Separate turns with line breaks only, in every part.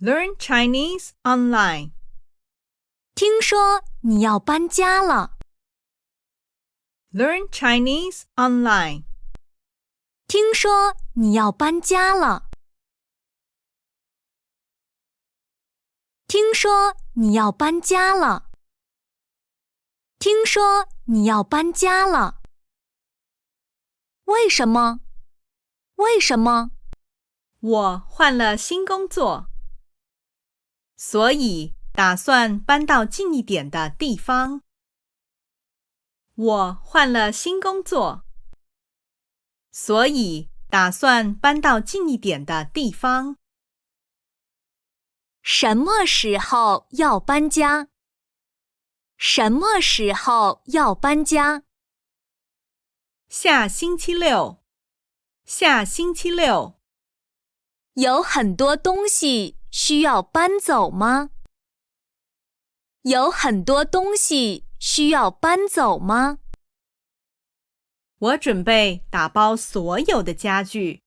Learn Chinese online.
听说你要搬家了。
Learn Chinese online.
听说你要搬家了。听说你要搬家了。听说你要搬家了。为什么？为什么？
我换了新工作，所以打算搬到近一点的地方。我换了新工作，所以打算搬到近一点的地方。
什么时候要搬家？什么时候要搬家？
下星期六，下星期六。
有很多东西需要搬走吗？有很多东西需要搬走吗？
我准备打包所有的家具。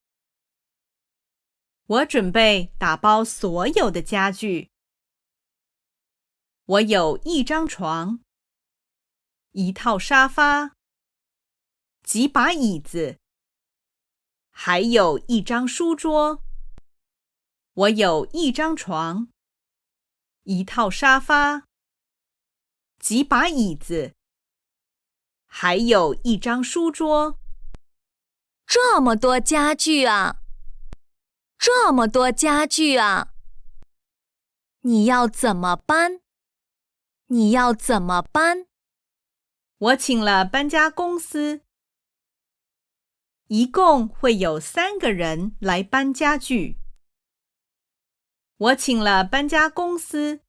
我准备打包所有的家具。我有一张床，一套沙发，几把椅子，还有一张书桌。我有一张床，一套沙发，几把椅子，还有一张书桌。
这么多家具啊！这么多家具啊！你要怎么搬？你要怎么搬？
我请了搬家公司，一共会有3个人来搬家具。我请了搬家公司，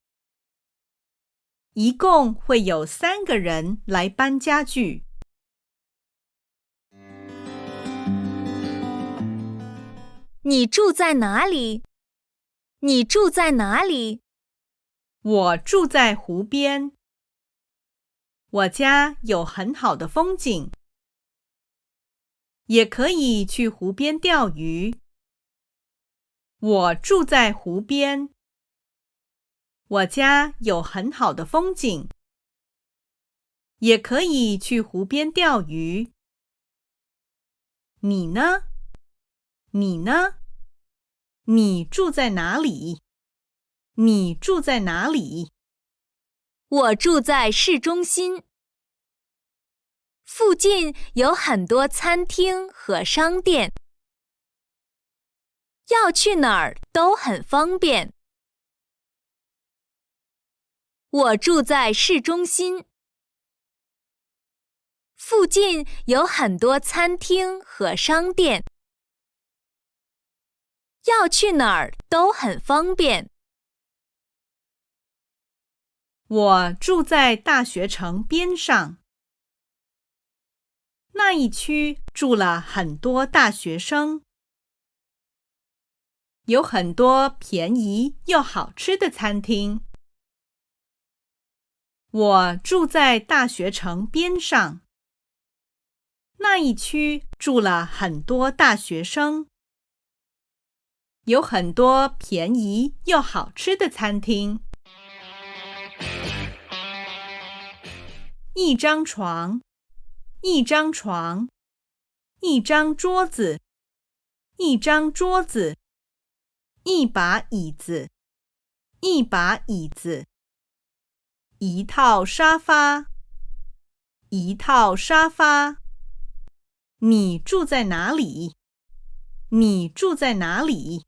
一共会有3个人来搬家具。
你住在哪里？你住在哪里？
我住在湖边。我家有很好的风景，也可以去湖边钓鱼。我住在湖边。我家有很好的风景，也可以去湖边钓鱼。你呢？你呢？你住在哪里？你住在哪里？
我住在市中心，附近有很多餐厅和商店，要去哪儿都很方便。我住在市中心，附近有很多餐厅和商店，要去哪儿都很方便。
我住在大学城边上，那一区住了很多大学生，有很多便宜又好吃的餐厅。我住在大学城边上，那一区住了很多大学生，有很多便宜又好吃的餐厅。一张床，一张床，一张桌子，一张桌子，一把椅子，一把椅子，一套沙发，一套沙发。你住在哪里？你住在哪里？